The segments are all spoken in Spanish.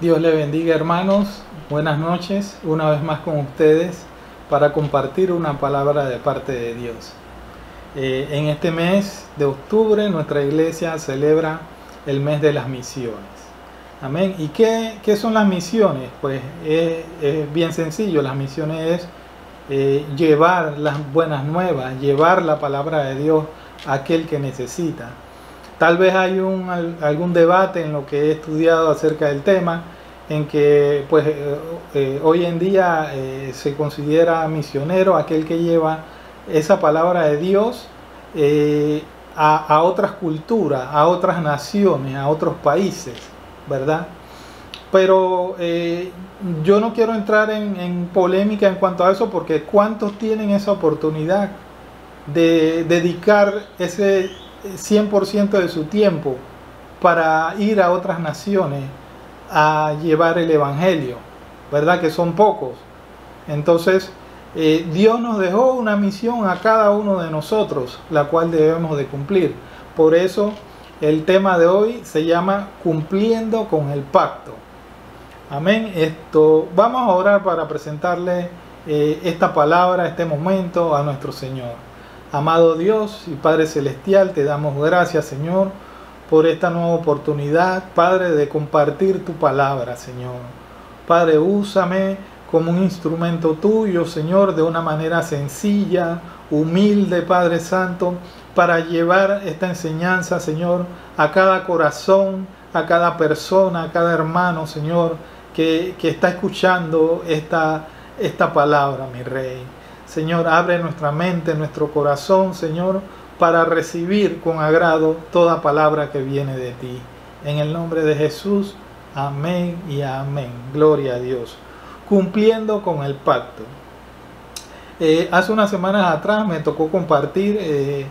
Dios le bendiga, hermanos. Buenas noches, una vez más con ustedes para compartir una palabra de parte de Dios. En este mes de octubre nuestra iglesia celebra el mes de las misiones. Amén. ¿Y qué son las misiones? Pues es bien sencillo. Las misiones es llevar las buenas nuevas, llevar la palabra de Dios a aquel que necesita. Tal vez hay algún debate en lo que he estudiado acerca del tema, en que pues hoy en día se considera misionero aquel que lleva esa palabra de Dios a otras culturas, a otras naciones, a otros países, ¿verdad? Pero yo no quiero entrar en polémica en cuanto a eso, porque ¿cuántos tienen esa oportunidad de dedicar ese 100% de su tiempo para ir a otras naciones a llevar el evangelio? ¿Verdad que son pocos? Entonces Dios nos dejó una misión a cada uno de nosotros, la cual debemos de cumplir. Por eso el tema de hoy se llama Cumpliendo con el Pacto. Amén. Vamos a orar para presentarle esta palabra, este momento a nuestro Señor. Amado Dios y Padre Celestial, te damos gracias, Señor, por esta nueva oportunidad, Padre, de compartir tu palabra, Señor. Padre, úsame como un instrumento tuyo, Señor, de una manera sencilla, humilde, Padre Santo, para llevar esta enseñanza, Señor, a cada corazón, a cada persona, a cada hermano, Señor, que está escuchando esta palabra, mi Rey. Señor, abre nuestra mente, nuestro corazón, Señor, para recibir con agrado toda palabra que viene de ti. En el nombre de Jesús, amén y amén. Gloria a Dios. Cumpliendo con el pacto. Hace unas semanas atrás me tocó compartir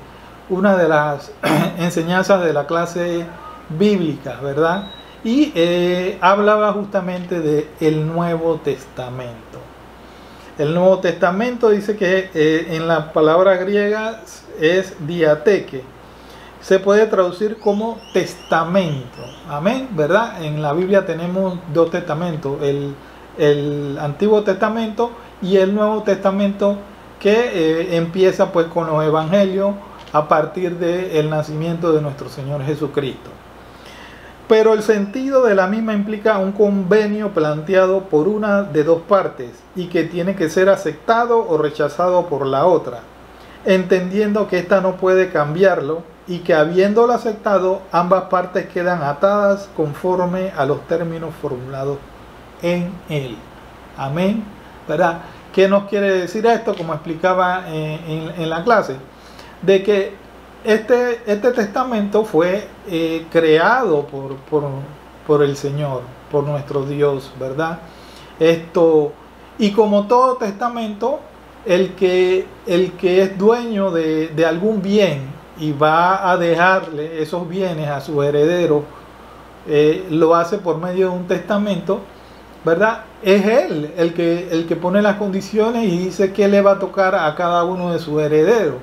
una de las enseñanzas de la clase bíblica, ¿verdad? Y hablaba justamente del Nuevo Testamento. El Nuevo Testamento dice que en la palabra griega es diateque. Se puede traducir como testamento. Amén, ¿verdad? En la Biblia tenemos dos testamentos. El Antiguo Testamento y el Nuevo Testamento, que empieza pues con los evangelios a partir del nacimiento de nuestro Señor Jesucristo. Pero el sentido de la misma implica un convenio planteado por una de dos partes y que tiene que ser aceptado o rechazado por la otra, entendiendo que ésta no puede cambiarlo y que habiéndolo aceptado, ambas partes quedan atadas conforme a los términos formulados en él. Amén, ¿verdad? ¿Qué nos quiere decir esto? Como explicaba en la clase, de que este testamento fue creado por el Señor, por nuestro Dios, ¿verdad? Y como todo testamento, el que es dueño de algún bien y va a dejarle esos bienes a su heredero, lo hace por medio de un testamento, ¿verdad? Es él el que pone las condiciones y dice qué le va a tocar a cada uno de sus herederos,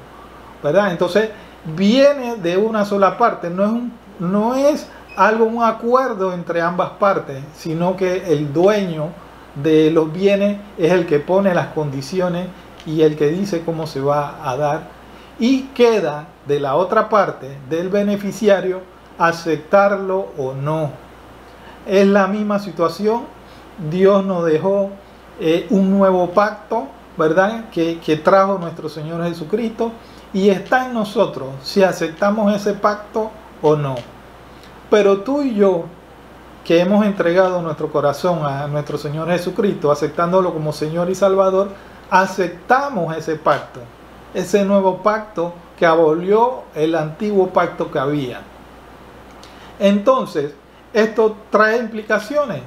¿verdad? Entonces viene de una sola parte, no es un acuerdo entre ambas partes, sino que el dueño de los bienes es el que pone las condiciones y el que dice cómo se va a dar, y queda de la otra parte, del beneficiario, aceptarlo o no. Es la misma situación. Dios nos dejó un nuevo pacto, ¿verdad? Que trajo nuestro Señor Jesucristo, y está en nosotros si aceptamos ese pacto o no. Pero tú y yo, que hemos entregado nuestro corazón a nuestro Señor Jesucristo, aceptándolo como Señor y Salvador, aceptamos ese pacto, ese nuevo pacto que abolió el antiguo pacto que había. Entonces, esto trae implicaciones,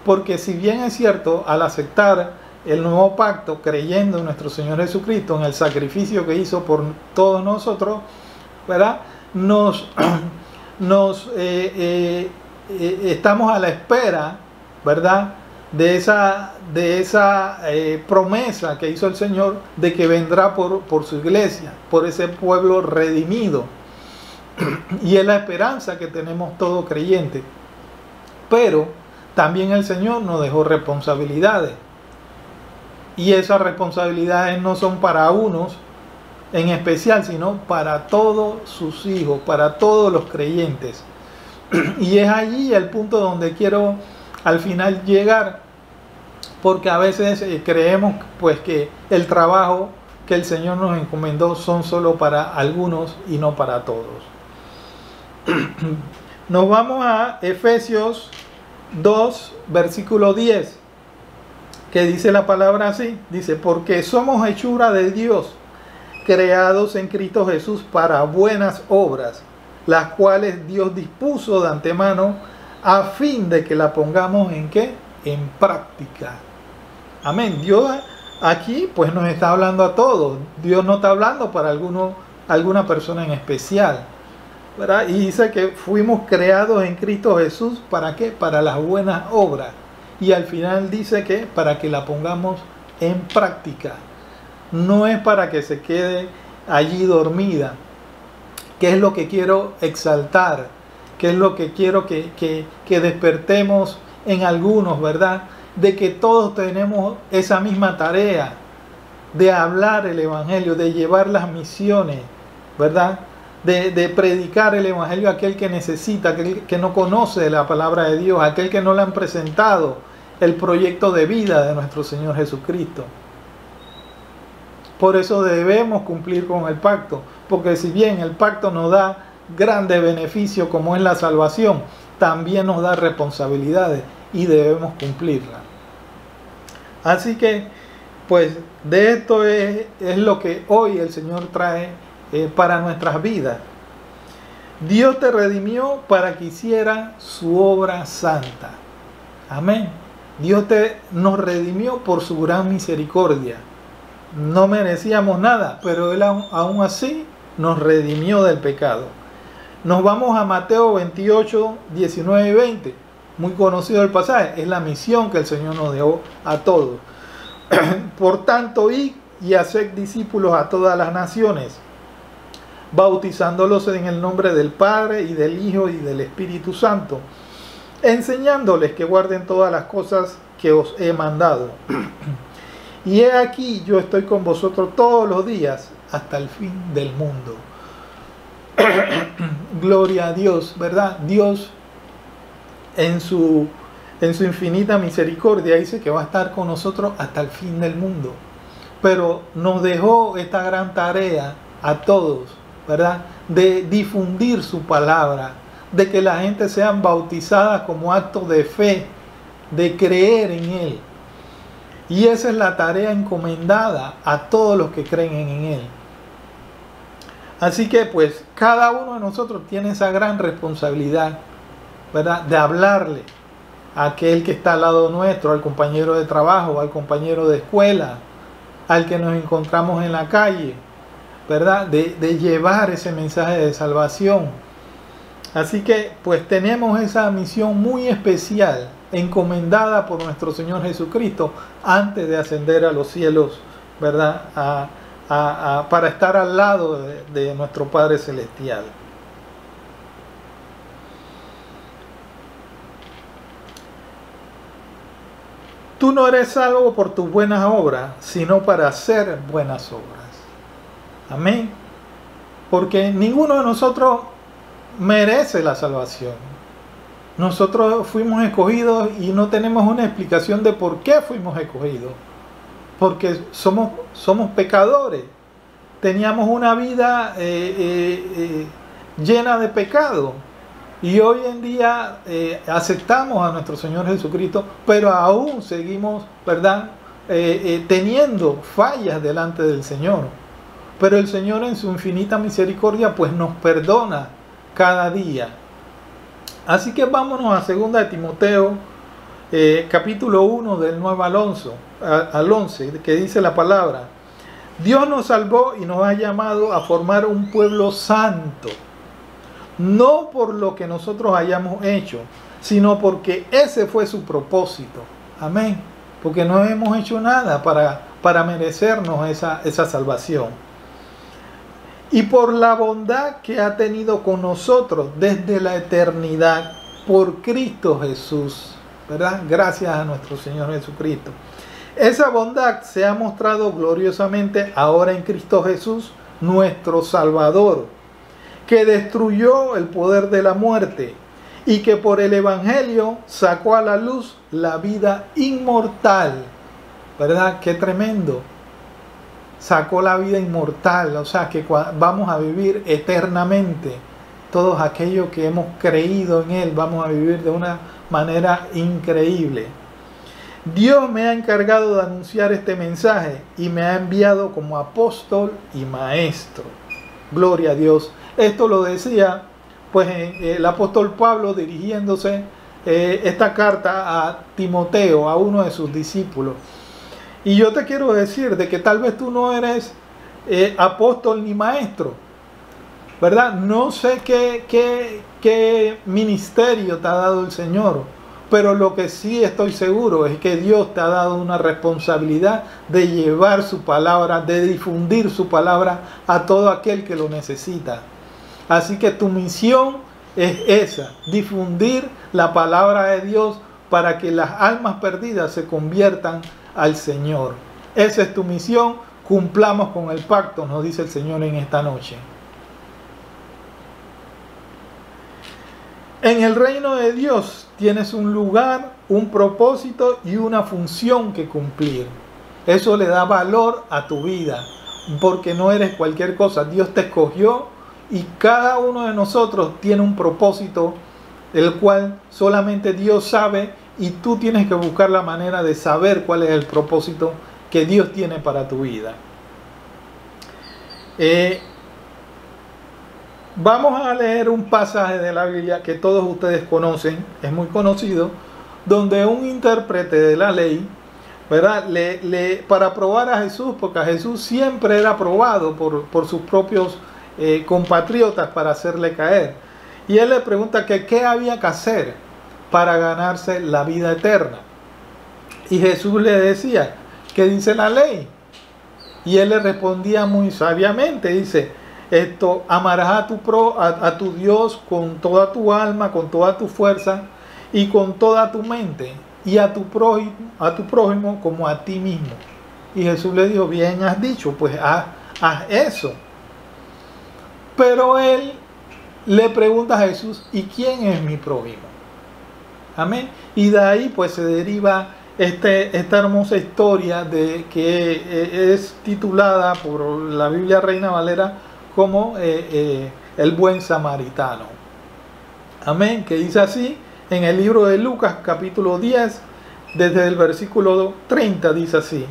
porque si bien es cierto, al aceptar el nuevo pacto, creyendo en nuestro Señor Jesucristo, en el sacrificio que hizo por todos nosotros, ¿verdad? Estamos a la espera, ¿verdad?, de esa promesa que hizo el Señor de que vendrá por su iglesia, por ese pueblo redimido. Y es la esperanza que tenemos todo creyente. Pero también el Señor nos dejó responsabilidades. Y esas responsabilidades no son para unos en especial, sino para todos sus hijos, para todos los creyentes. Y es allí el punto donde quiero al final llegar, porque a veces creemos pues que el trabajo que el Señor nos encomendó son solo para algunos y no para todos. Nos vamos a Efesios 2, versículo 10, que dice la palabra así, dice: porque somos hechura de Dios, creados en Cristo Jesús para buenas obras, las cuales Dios dispuso de antemano a fin de que la pongamos ¿en qué? En práctica. Amén. Dios aquí pues nos está hablando a todos. Dios no está hablando para alguna persona en especial, ¿verdad? Y dice que fuimos creados en Cristo Jesús, ¿para qué? Para las buenas obras. Y al final dice que para que la pongamos en práctica. No es para que se quede allí dormida. ¿Qué es lo que quiero exaltar? ¿Qué es lo que quiero que despertemos en algunos, verdad? De que todos tenemos esa misma tarea de hablar el Evangelio, de llevar las misiones, ¿verdad? De predicar el Evangelio a aquel que necesita, aquel que no conoce la palabra de Dios, aquel que no le han presentado el proyecto de vida de nuestro Señor Jesucristo. Por eso debemos cumplir con el pacto, porque si bien el pacto nos da grandes beneficios como es la salvación, también nos da responsabilidades y debemos cumplirlas. Así que, pues, de esto es lo que hoy el Señor trae para nuestras vidas. Dios te redimió para que hiciera su obra santa. Amén. Dios nos redimió por su gran misericordia. No merecíamos nada, pero Él aún así nos redimió del pecado. Nos vamos a Mateo 28, 19 y 20. Muy conocido el pasaje. Es la misión que el Señor nos dejó a todos. Por tanto, id y haced discípulos a todas las naciones, bautizándolos en el nombre del Padre y del Hijo y del Espíritu Santo, enseñándoles que guarden todas las cosas que os he mandado. Y he aquí, yo estoy con vosotros todos los días hasta el fin del mundo. Gloria a Dios, ¿verdad? Dios en su infinita misericordia dice que va a estar con nosotros hasta el fin del mundo. Pero nos dejó esta gran tarea a todos, ¿verdad? De difundir su palabra, de que la gente sean bautizadas como acto de fe, de creer en Él. Y esa es la tarea encomendada a todos los que creen en Él. Así que pues cada uno de nosotros tiene esa gran responsabilidad, ¿verdad? De hablarle a aquel que está al lado nuestro, al compañero de trabajo, al compañero de escuela, al que nos encontramos en la calle, ¿verdad? De llevar ese mensaje de salvación. Así que pues tenemos esa misión muy especial, encomendada por nuestro Señor Jesucristo antes de ascender a los cielos, ¿verdad? Para estar al lado de nuestro Padre Celestial. Tú no eres salvo por tus buenas obras, sino para hacer buenas obras. Amén. Porque ninguno de nosotros merece la salvación. Nosotros fuimos escogidos y no tenemos una explicación de por qué fuimos escogidos. Porque somos pecadores. Teníamos una vida llena de pecado. Y hoy en día aceptamos a nuestro Señor Jesucristo, pero aún seguimos, ¿verdad? Teniendo fallas delante del Señor. Pero el Señor en su infinita misericordia pues nos perdona cada día. Así que vámonos a 2 de Timoteo, capítulo 1 del 9 al 11, que dice la palabra: Dios nos salvó y nos ha llamado a formar un pueblo santo, no por lo que nosotros hayamos hecho, sino porque ese fue su propósito. Amén. Porque no hemos hecho nada para merecernos esa salvación. Y por la bondad que ha tenido con nosotros desde la eternidad, por Cristo Jesús. ¿verdad? Gracias a nuestro Señor Jesucristo. Esa bondad se ha mostrado gloriosamente ahora en Cristo Jesús, nuestro Salvador, que destruyó el poder de la muerte y que por el Evangelio sacó a la luz la vida inmortal. ¿Verdad? Qué tremendo. Sacó la vida inmortal, o sea que vamos a vivir eternamente. Todos aquellos que hemos creído en Él vamos a vivir de una manera increíble. Dios me ha encargado de anunciar este mensaje y me ha enviado como apóstol y maestro. Gloria a Dios. Esto lo decía pues el apóstol Pablo dirigiéndose esta carta a Timoteo, a uno de sus discípulos. Y yo te quiero decir de que tal vez tú no eres apóstol ni maestro, ¿verdad? No sé qué ministerio te ha dado el Señor, pero lo que sí estoy seguro es que Dios te ha dado una responsabilidad de llevar su palabra, de difundir su palabra a todo aquel que lo necesita. Así que tu misión es esa, difundir la palabra de Dios para que las almas perdidas se conviertan al Señor. Esa es tu misión. Cumplamos con el pacto, nos dice el Señor en esta noche. En el reino de Dios tienes un lugar, un propósito y una función que cumplir. Eso le da valor a tu vida, porque no eres cualquier cosa. Dios te escogió y cada uno de nosotros tiene un propósito, el cual solamente Dios sabe, y tú tienes que buscar la manera de saber cuál es el propósito que Dios tiene para tu vida. Vamos a leer un pasaje de la Biblia que todos ustedes conocen, es muy conocido, donde un intérprete de la ley, ¿verdad? Para probar a Jesús, porque a Jesús siempre era probado por sus propios compatriotas para hacerle caer. Y él le pregunta que qué había que hacer para ganarse la vida eterna. Y Jesús le decía, ¿qué dice la ley? Y él le respondía muy sabiamente, dice, amarás a tu Dios con toda tu alma, con toda tu fuerza y con toda tu mente, y a tu prójimo como a ti mismo. Y Jesús le dijo, bien has dicho, pues haz eso. Pero él le pregunta a Jesús, ¿y quién es mi prójimo? Amén. Y de ahí pues se deriva esta hermosa historia que es titulada por la Biblia Reina Valera como el buen samaritano. Amén. Que dice así en el libro de Lucas capítulo 10, desde el versículo 30 dice así.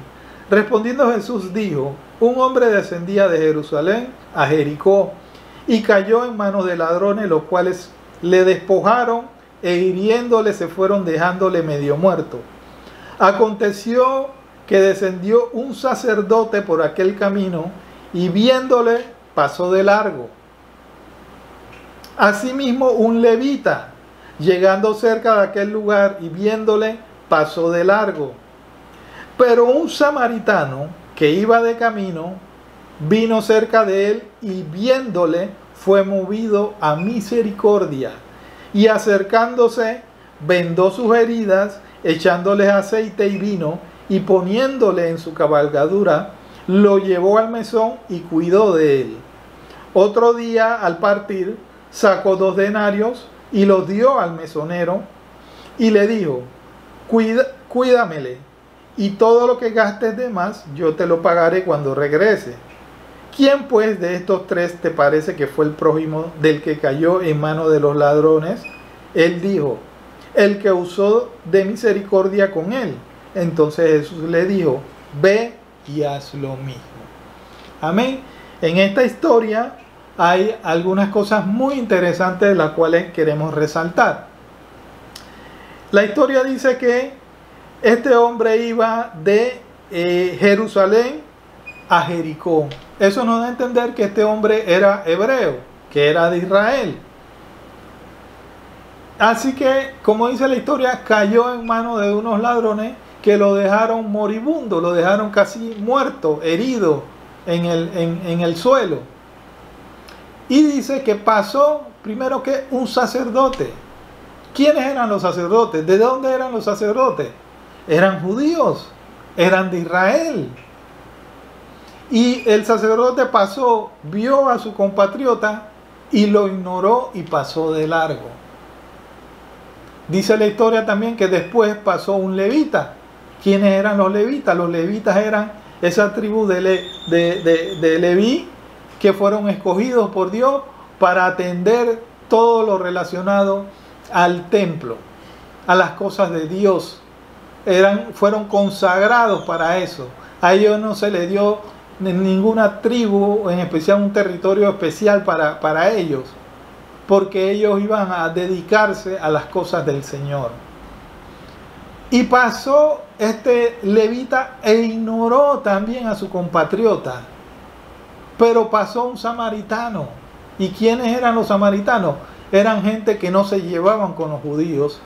Respondiendo Jesús dijo, un hombre descendía de Jerusalén a Jericó y cayó en manos de ladrones, los cuales le despojaron e hiriéndole se fueron dejándole medio muerto. Aconteció que descendió un sacerdote por aquel camino y viéndole pasó de largo. Asimismo un levita, llegando cerca de aquel lugar y viéndole pasó de largo. Pero un samaritano que iba de camino vino cerca de él y viéndole fue movido a misericordia y acercándose vendó sus heridas, echándoles aceite y vino y poniéndole en su cabalgadura lo llevó al mesón y cuidó de él. Otro día al partir sacó 2 denarios y los dio al mesonero y le dijo, cuídamele y todo lo que gastes de más yo te lo pagaré cuando regrese. ¿Quién pues de estos 3 te parece que fue el prójimo del que cayó en manos de los ladrones? Él dijo, el que usó de misericordia con él. Entonces Jesús le dijo, ve y haz lo mismo. Amén. En esta historia hay algunas cosas muy interesantes de las cuales queremos resaltar. La historia dice que este hombre iba de Jerusalén a Jericó. Eso nos da a entender que este hombre era hebreo, que era de Israel. Así que, como dice la historia, cayó en manos de unos ladrones que lo dejaron moribundo, lo dejaron casi muerto, herido en el suelo. Y dice que pasó primero que un sacerdote. ¿Quiénes eran los sacerdotes? ¿De dónde eran los sacerdotes? Eran judíos, eran de Israel. Y el sacerdote pasó, vio a su compatriota y lo ignoró y pasó de largo. Dice la historia también que después pasó un levita. ¿Quiénes eran los levitas? Los levitas eran esa tribu de Leví que fueron escogidos por Dios para atender todo lo relacionado al templo, a las cosas de Dios. Fueron consagrados para eso. A ellos no se les dio ninguna tribu, en especial un territorio especial para ellos, porque ellos iban a dedicarse a las cosas del Señor. Y pasó este levita e ignoró también a su compatriota, pero pasó un samaritano. ¿Y quiénes eran los samaritanos? Eran gente que no se llevaban con los judíos.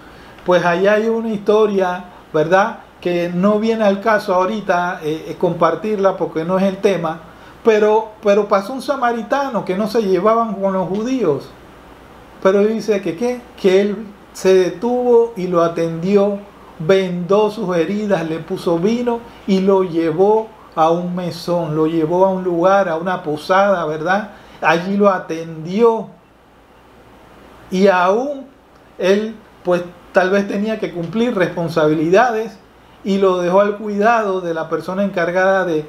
Pues allá hay una historia, ¿verdad?, que no viene al caso ahorita compartirla porque no es el tema, pero pasó un samaritano que no se llevaban con los judíos. Pero dice que él se detuvo y lo atendió, vendó sus heridas, le puso vino y lo llevó a un mesón, lo llevó a un lugar, a una posada, ¿verdad? Allí lo atendió. Y aún él, pues tal vez tenía que cumplir responsabilidades y lo dejó al cuidado de la persona encargada de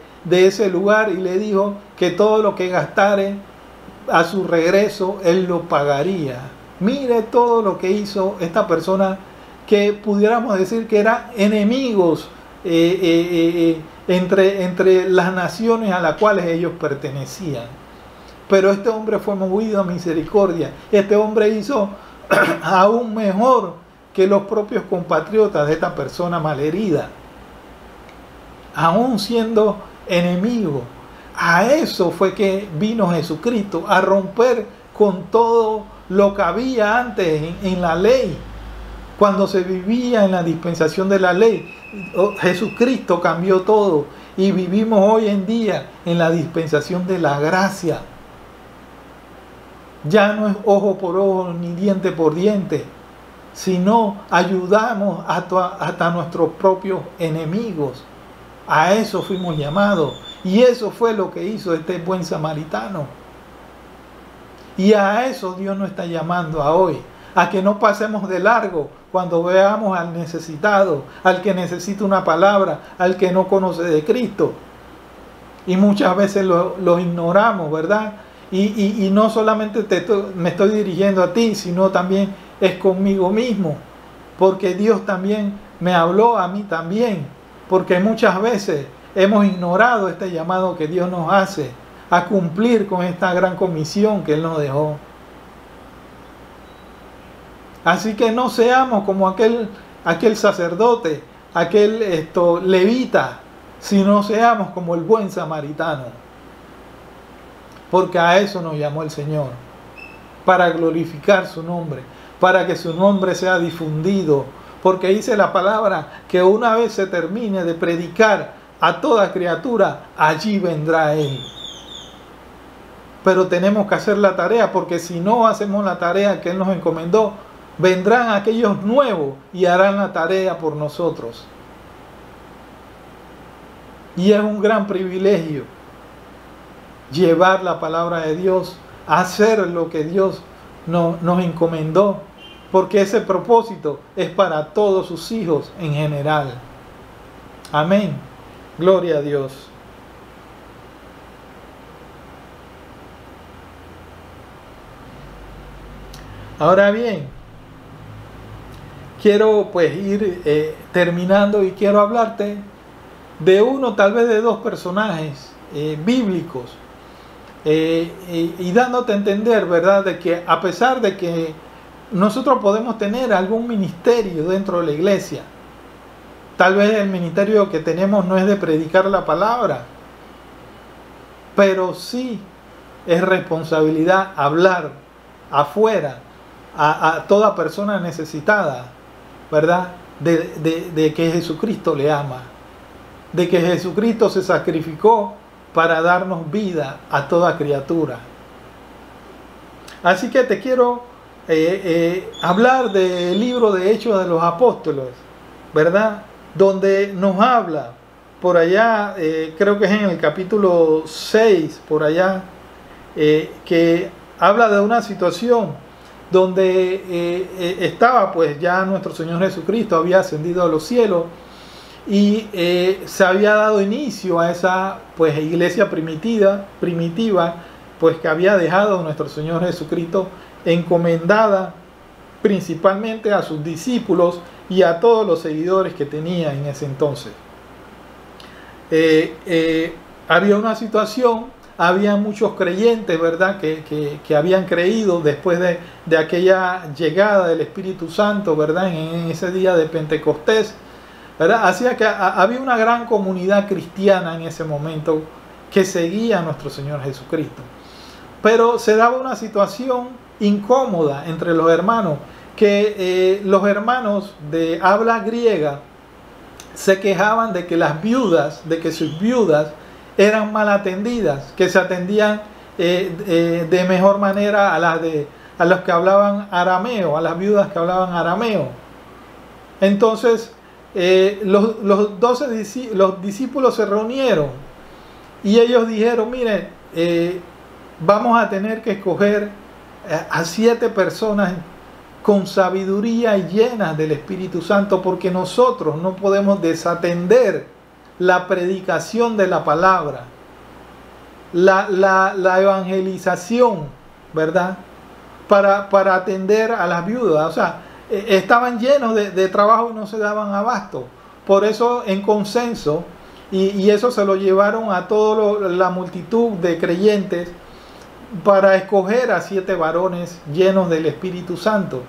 ese lugar y le dijo que todo lo que gastare a su regreso él lo pagaría. Mire todo lo que hizo esta persona que pudiéramos decir que eran enemigos entre las naciones a las cuales ellos pertenecían. Pero este hombre fue movido a misericordia. Este hombre hizo aún mejor que los propios compatriotas de esta persona malherida, aún siendo enemigo. A eso fue que vino Jesucristo, a romper con todo lo que había antes en la ley. Cuando se vivía en la dispensación de la ley, Jesucristo cambió todo y vivimos hoy en día en la dispensación de la gracia. Ya no es ojo por ojo ni diente por diente, sino ayudamos hasta nuestros propios enemigos. A eso fuimos llamados. Y eso fue lo que hizo este buen samaritano. Y a eso Dios nos está llamando a hoy. A que no pasemos de largo cuando veamos al necesitado, al que necesita una palabra, al que no conoce de Cristo. Y muchas veces lo ignoramos, ¿verdad? Y no solamente me estoy dirigiendo a ti, sino también es conmigo mismo, porque Dios también me habló a mí también, porque muchas veces hemos ignorado este llamado que Dios nos hace a cumplir con esta gran comisión que Él nos dejó. Así que no seamos como aquel sacerdote, aquel levita, sino seamos como el buen samaritano, porque a eso nos llamó el Señor, para glorificar su nombre, para que su nombre sea difundido, porque dice la palabra que una vez se termine de predicar a toda criatura, allí vendrá Él. Pero tenemos que hacer la tarea, porque si no hacemos la tarea que Él nos encomendó, vendrán aquellos nuevos y harán la tarea por nosotros. Y es un gran privilegio llevar la palabra de Dios, hacer lo que Dios nos encomendó, porque ese propósito es para todos sus hijos en general. Amén. Gloria a Dios. Ahora bien, quiero pues ir terminando y quiero hablarte de uno, tal vez de dos personajes bíblicos, y dándote a entender, ¿verdad?, de que a pesar de que nosotros podemos tener algún ministerio dentro de la iglesia, tal vez el ministerio que tenemos no es de predicar la palabra, pero sí es responsabilidad hablar afuera a toda persona necesitada, ¿verdad?, de que Jesucristo le ama, de que Jesucristo se sacrificó para darnos vida a toda criatura. Así que te quiero hablar del libro de Hechos de los Apóstoles, ¿verdad? Donde nos habla, por allá, creo que es en el capítulo 6, por allá, que habla de una situación donde estaba pues ya nuestro Señor Jesucristo, había ascendido a los cielos y se había dado inicio a esa pues iglesia primitiva pues que había dejado nuestro Señor Jesucristo encomendada principalmente a sus discípulos y a todos los seguidores que tenía en ese entonces. Había una situación, había muchos creyentes, ¿verdad?, que habían creído después de aquella llegada del Espíritu Santo, ¿verdad?, en ese día de Pentecostés, ¿verdad? Hacía que había una gran comunidad cristiana en ese momento que seguía a nuestro Señor Jesucristo. Pero se daba una situación incómoda entre los hermanos, que los hermanos de habla griega se quejaban de que las viudas, de que sus viudas eran mal atendidas, que se atendían de mejor manera a los que hablaban arameo, a las viudas que hablaban arameo. Entonces los discípulos se reunieron y ellos dijeron: miren, vamos a tener que escoger a 7 personas con sabiduría y llenas del Espíritu Santo, porque nosotros no podemos desatender la predicación de la palabra, la evangelización, ¿verdad?, para atender a las viudas. O sea, estaban llenos de trabajo y no se daban abasto. Por eso, en consenso, y eso se lo llevaron a toda la multitud de creyentes para escoger a 7 varones llenos del Espíritu Santo.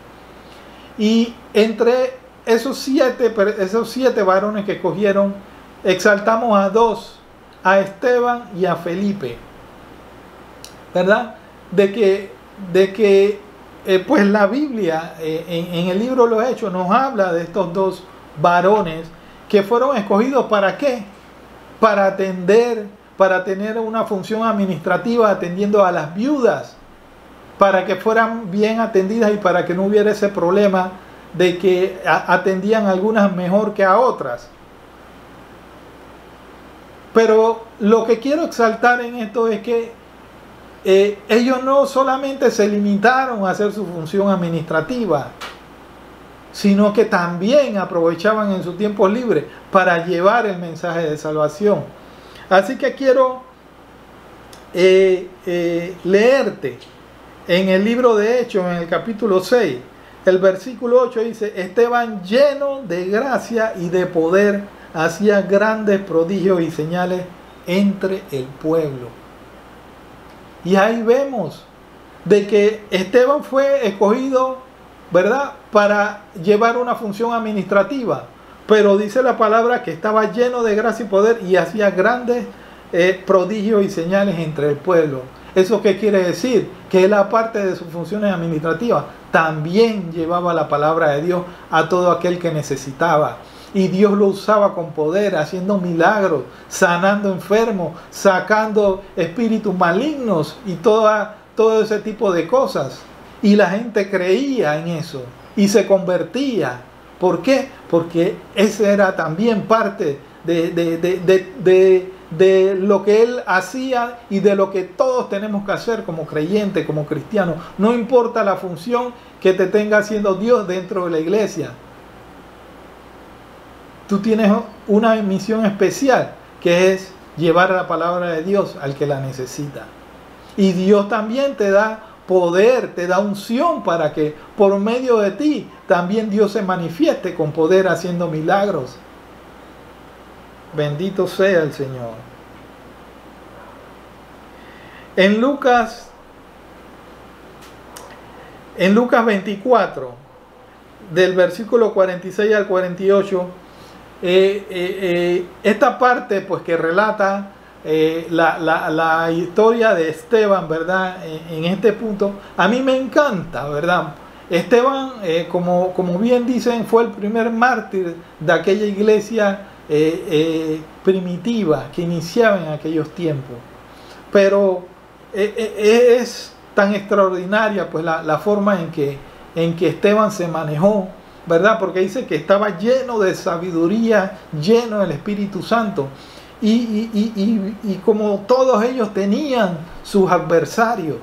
Y entre esos 7 varones que escogieron, exaltamos a 2, a Esteban y a Felipe, ¿verdad? De que pues la Biblia en el libro de los Hechos nos habla de estos 2 varones que fueron escogidos. ¿Para qué? Para atender, para tener una función administrativa atendiendo a las viudas, para que fueran bien atendidas y para que no hubiera ese problema de que atendían a algunas mejor que a otras. Pero lo que quiero exaltar en esto es que ellos no solamente se limitaron a hacer su función administrativa, sino que también aprovechaban en su tiempo libre para llevar el mensaje de salvación. Así que quiero leerte en el libro de Hechos, en el capítulo 6, el versículo 8 dice: Esteban, lleno de gracia y de poder, hacía grandes prodigios y señales entre el pueblo. Y ahí vemos de que Esteban fue escogido, ¿verdad?, para llevar una función administrativa, pero dice la palabra que estaba lleno de gracia y poder y hacía grandes prodigios y señales entre el pueblo. ¿Eso qué quiere decir? Que él, aparte de sus funciones administrativas, también llevaba la palabra de Dios a todo aquel que necesitaba. Y Dios lo usaba con poder, haciendo milagros, sanando enfermos, sacando espíritus malignos y todo ese tipo de cosas. Y la gente creía en eso y se convertía. ¿Por qué? Porque ese era también parte de lo que él hacía y de lo que todos tenemos que hacer como creyentes, como cristianos. No importa la función que te tenga haciendo Dios dentro de la iglesia. Tú tienes una misión especial, que es llevar la palabra de Dios al que la necesita. Y Dios también te da poder, te da unción para que por medio de ti también Dios se manifieste con poder haciendo milagros. Bendito sea el Señor. En Lucas 24, del versículo 46 al 48, esta parte pues que relata la historia de Esteban, ¿verdad? En este punto, a mí me encanta, ¿verdad? Esteban, como bien dicen, fue el primer mártir de aquella iglesia primitiva que iniciaba en aquellos tiempos. Pero es tan extraordinaria pues la forma en que Esteban se manejó, ¿verdad? Porque dice que estaba lleno de sabiduría, lleno del Espíritu Santo. Y como todos ellos tenían sus adversarios,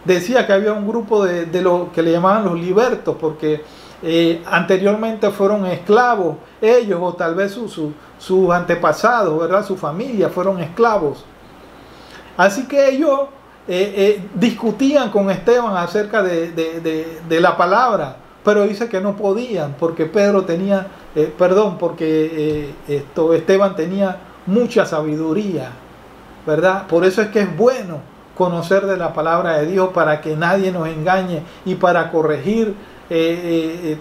decía que había un grupo de lo que le llamaban los libertos, porque anteriormente fueron esclavos ellos, o tal vez sus antepasados, ¿verdad? Su familia fueron esclavos. Así que ellos discutían con Esteban acerca de la palabra, pero dice que no podían, porque Esteban tenía mucha sabiduría, ¿verdad? Por eso es que es bueno conocer de la palabra de Dios, para que nadie nos engañe y para corregir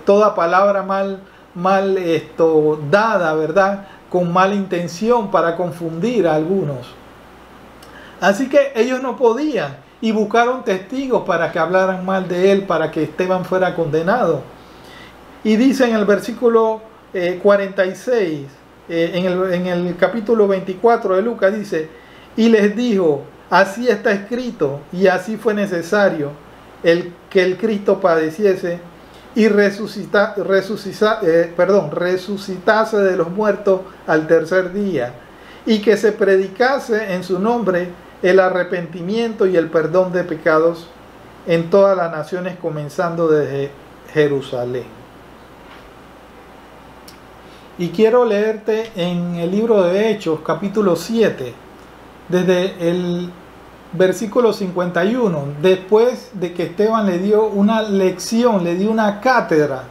toda palabra mal dada, ¿verdad? Con mala intención, para confundir a algunos. Así que ellos no podían y buscaron testigos para que hablaran mal de él, para que Esteban fuera condenado. Y dice en el versículo 46, en el capítulo 24 de Lucas, dice: y les dijo: así está escrito, y así fue necesario que el Cristo padeciese y resucitase de los muertos al tercer día, y que se predicase en su nombre el arrepentimiento y el perdón de pecados en todas las naciones, comenzando desde Jerusalén. Y quiero leerte en el libro de Hechos, capítulo 7, desde el versículo 51, después de que Esteban le dio una lección, le dio una cátedra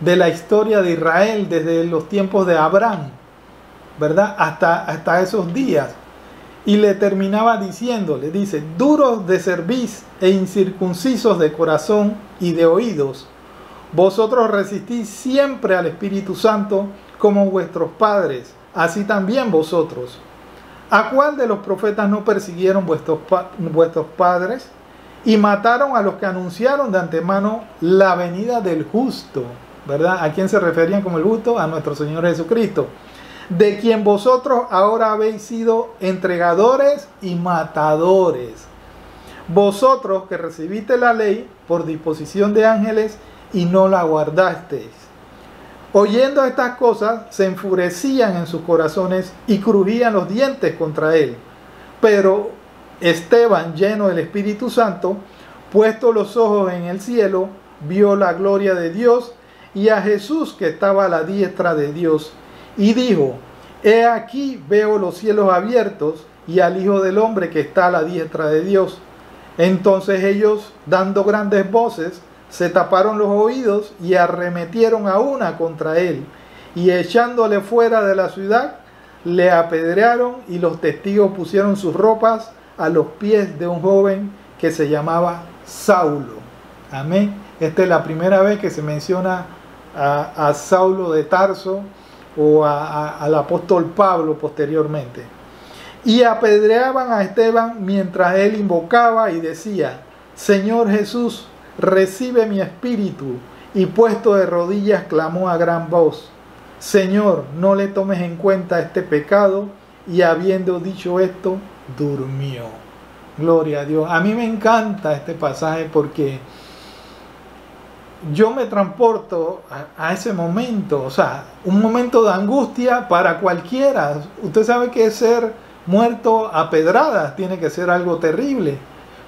de la historia de Israel desde los tiempos de Abraham, ¿verdad? Hasta esos días. Y le terminaba diciéndole, dice: duros de cerviz e incircuncisos de corazón y de oídos, vosotros resistís siempre al Espíritu Santo como vuestros padres, así también vosotros. ¿A cuál de los profetas no persiguieron vuestros padres y mataron a los que anunciaron de antemano la venida del justo? ¿Verdad? ¿A quién se referían como el justo? A nuestro Señor Jesucristo, de quien vosotros ahora habéis sido entregadores y matadores. Vosotros que recibiste la ley por disposición de ángeles y no la guardasteis. Oyendo estas cosas, se enfurecían en sus corazones y crujían los dientes contra él. Pero Esteban, lleno del Espíritu Santo, puesto los ojos en el cielo, vio la gloria de Dios y a Jesús que estaba a la diestra de Dios, y dijo: he aquí veo los cielos abiertos y al Hijo del Hombre que está a la diestra de Dios. Entonces ellos, dando grandes voces, se taparon los oídos y arremetieron a una contra él, y echándole fuera de la ciudad, le apedrearon, y los testigos pusieron sus ropas a los pies de un joven que se llamaba Saulo. Amén. Esta es la primera vez que se menciona a Saulo de Tarso, o al apóstol Pablo posteriormente. Y apedreaban a Esteban mientras él invocaba y decía: Señor Jesús, recibe mi espíritu. Y puesto de rodillas clamó a gran voz: Señor, no le tomes en cuenta este pecado. Y habiendo dicho esto, durmió. Gloria a Dios. A mí me encanta este pasaje porque yo me transporto a ese momento, o sea, un momento de angustia para cualquiera. Usted sabe que ser muerto a pedradas tiene que ser algo terrible,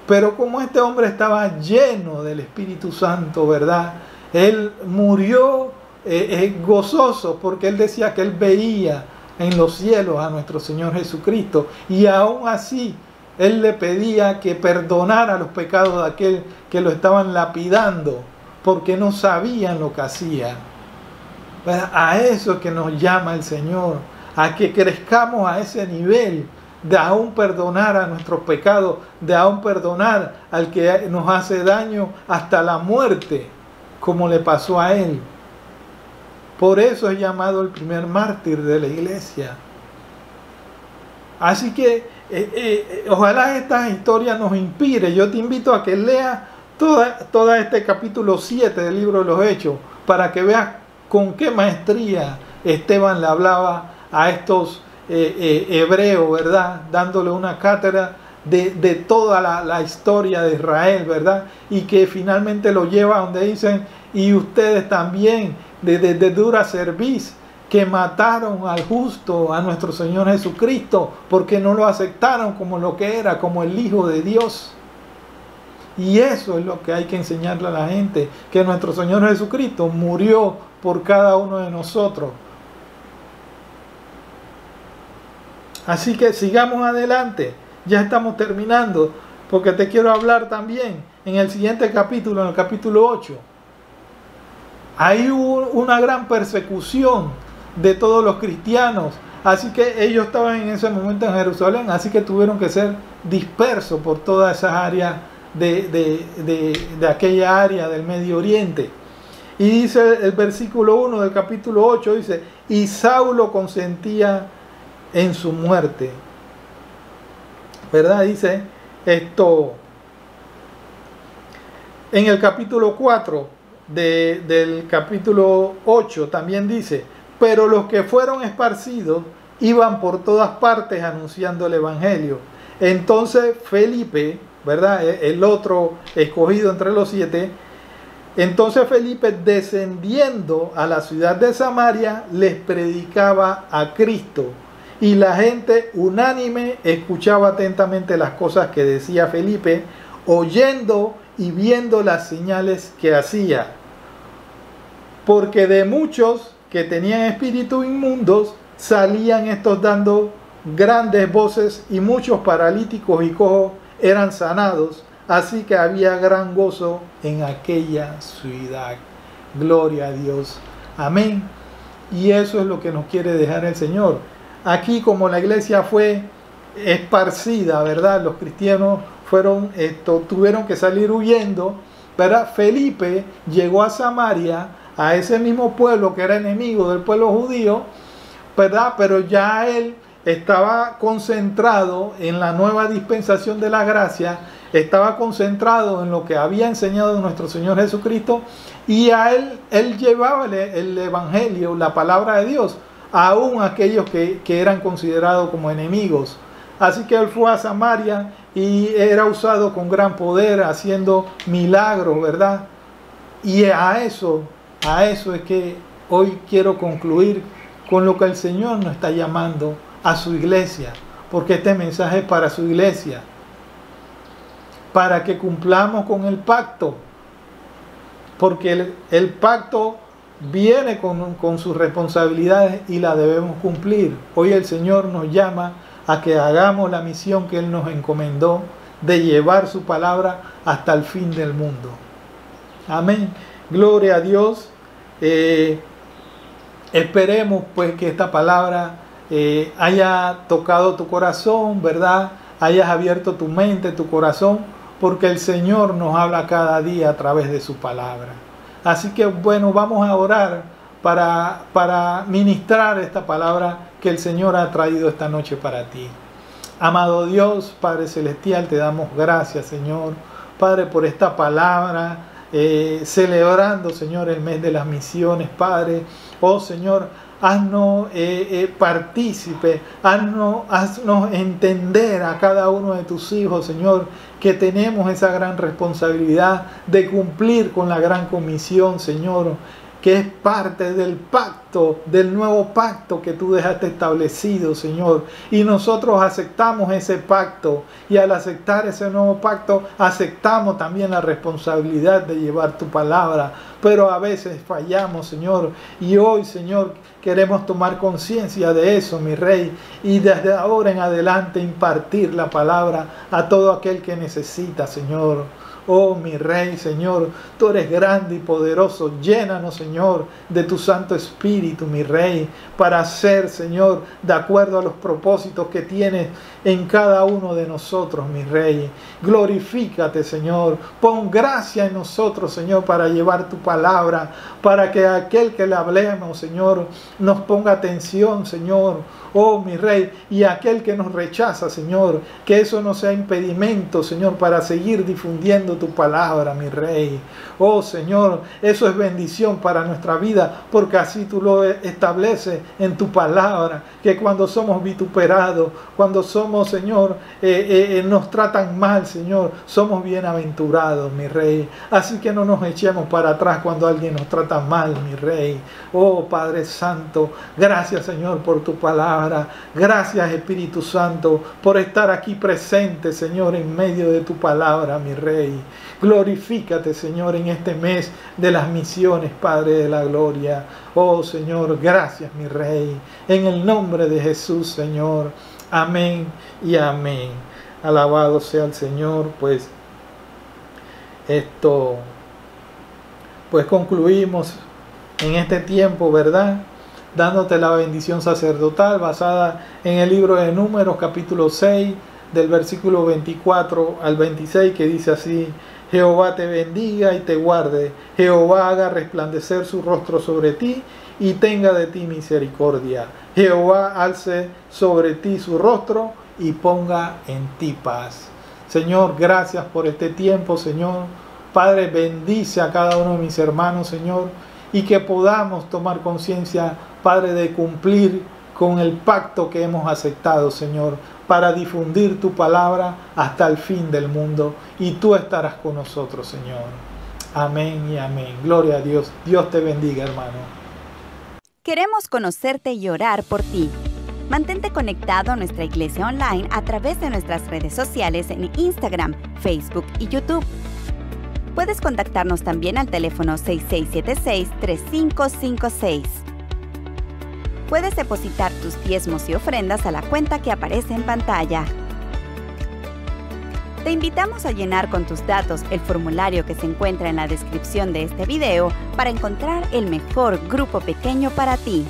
pero como este hombre estaba lleno del Espíritu Santo, ¿verdad? Él murió gozoso, porque él decía que él veía en los cielos a nuestro Señor Jesucristo, y aún así él le pedía que perdonara los pecados de aquel que lo estaban lapidando, porque no sabían lo que hacían. A eso es que nos llama el Señor, a que crezcamos a ese nivel de aún perdonar a nuestros pecados, de aún perdonar al que nos hace daño hasta la muerte, como le pasó a él. Por eso es llamado el primer mártir de la iglesia. Así que ojalá esta historia nos inspire. Yo te invito a que leas todo este capítulo 7 del libro de los Hechos, para que veas con qué maestría Esteban le hablaba a estos hebreos, ¿verdad? Dándole una cátedra de toda la historia de Israel, ¿verdad? Y que finalmente lo lleva a donde dicen, y ustedes también, de dura cerviz, que mataron al justo, a nuestro Señor Jesucristo, porque no lo aceptaron como lo que era, como el Hijo de Dios. Y eso es lo que hay que enseñarle a la gente, que nuestro Señor Jesucristo murió por cada uno de nosotros. Así que sigamos adelante, ya estamos terminando, porque te quiero hablar también en el siguiente capítulo, en el capítulo 8. Hay una gran persecución de todos los cristianos, así que ellos estaban en ese momento en Jerusalén, así que tuvieron que ser dispersos por todas esas áreas de aquella área del Medio Oriente. Y dice el versículo 1 del capítulo 8, dice, y Saulo consentía en su muerte, ¿verdad? Dice esto en el capítulo 4 del capítulo 8, también dice, pero los que fueron esparcidos iban por todas partes anunciando el evangelio. Entonces Felipe, ¿verdad?, el otro escogido entre los 7, entonces Felipe, descendiendo a la ciudad de Samaria, les predicaba a Cristo. Y la gente unánime escuchaba atentamente las cosas que decía Felipe, oyendo y viendo las señales que hacía. Porque de muchos que tenían espíritus inmundos, salían estos dando grandes voces, y muchos paralíticos y cojos eran sanados. Así que había gran gozo en aquella ciudad. Gloria a Dios. Amén. Y eso es lo que nos quiere dejar el Señor. Aquí, como la iglesia fue esparcida, ¿verdad? Los cristianos tuvieron que salir huyendo, ¿verdad? Felipe llegó a Samaria, a ese mismo pueblo que era enemigo del pueblo judío, ¿verdad? Pero ya él estaba concentrado en la nueva dispensación de la gracia, estaba concentrado en lo que había enseñado nuestro Señor Jesucristo, y a él llevaba el evangelio, la palabra de Dios, aún aquellos que eran considerados como enemigos. Así que él fue a Samaria y era usado con gran poder, haciendo milagros, ¿verdad? Y a eso es que hoy quiero concluir con lo que el Señor nos está llamando a su iglesia, porque este mensaje es para su iglesia, para que cumplamos con el pacto, porque el pacto viene con sus responsabilidades y la debemos cumplir. Hoy el Señor nos llama a que hagamos la misión que Él nos encomendó, de llevar su palabra hasta el fin del mundo. Amén. Gloria a Dios. Esperemos pues que esta palabra haya tocado tu corazón, ¿verdad? Hayas abierto tu mente, tu corazón, porque el Señor nos habla cada día a través de su palabra. Así que bueno, vamos a orar para ministrar esta palabra que el Señor ha traído esta noche para ti. Amado Dios, Padre Celestial, te damos gracias, Señor, Padre, por esta palabra, celebrando, Señor, el mes de las misiones, Padre. Oh Señor, haznos partícipe, haznos entender a cada uno de tus hijos, Señor, que tenemos esa gran responsabilidad de cumplir con la gran comisión, Señor, que es parte del pacto, del nuevo pacto que tú dejaste establecido, Señor. Y nosotros aceptamos ese pacto, y al aceptar ese nuevo pacto, aceptamos también la responsabilidad de llevar tu palabra. Pero a veces fallamos, Señor, y hoy, Señor, queremos tomar conciencia de eso, mi Rey, y desde ahora en adelante impartir la palabra a todo aquel que necesita, Señor. Oh, mi Rey, Señor, tú eres grande y poderoso. Llénanos, Señor, de tu Santo Espíritu, mi Rey, para hacer, Señor, de acuerdo a los propósitos que tienes en cada uno de nosotros, mi Rey. Glorifícate, Señor. Pon gracia en nosotros, Señor, para llevar tu palabra, para que aquel que le hablemos, Señor, nos ponga atención, Señor. Oh, mi Rey, y aquel que nos rechaza, Señor, que eso no sea impedimento, Señor, para seguir difundiendo tu palabra, mi Rey. Oh Señor, eso es bendición para nuestra vida, porque así tú lo estableces en tu palabra, que cuando somos vituperados, cuando somos, Señor, nos tratan mal, Señor, somos bienaventurados, mi Rey. Así que no nos echemos para atrás cuando alguien nos trata mal, mi Rey. Oh Padre Santo, gracias, Señor, por tu palabra. Gracias, Espíritu Santo, por estar aquí presente, Señor, en medio de tu palabra, mi Rey. Glorifícate, Señor, en este mes de las misiones, Padre de la gloria. Oh Señor, gracias, mi Rey. En el nombre de Jesús, Señor. Amén y amén. Alabado sea el Señor. Pues concluimos en este tiempo, ¿verdad? Dándote la bendición sacerdotal basada en el libro de Números, capítulo 6, del versículo 24 al 26, que dice así: Jehová te bendiga y te guarde. Jehová haga resplandecer su rostro sobre ti y tenga de ti misericordia. Jehová alce sobre ti su rostro y ponga en ti paz. Señor, gracias por este tiempo, Señor. Padre, bendice a cada uno de mis hermanos, Señor, y que podamos tomar conciencia, Padre, de cumplir con el pacto que hemos aceptado, Señor, para difundir tu palabra hasta el fin del mundo, y tú estarás con nosotros, Señor. Amén y amén. Gloria a Dios. Dios te bendiga, hermano. Queremos conocerte y orar por ti. Mantente conectado a nuestra iglesia online a través de nuestras redes sociales en Instagram, Facebook y YouTube. Puedes contactarnos también al teléfono 6676-3556. Puedes depositar tus diezmos y ofrendas a la cuenta que aparece en pantalla. Te invitamos a llenar con tus datos el formulario que se encuentra en la descripción de este video para encontrar el mejor grupo pequeño para ti.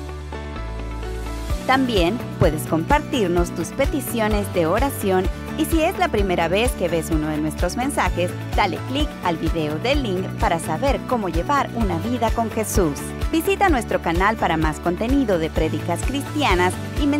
También puedes compartirnos tus peticiones de oración, y si es la primera vez que ves uno de nuestros mensajes, dale clic al video del link para saber cómo llevar una vida con Jesús. Visita nuestro canal para más contenido de prédicas cristianas y mensajes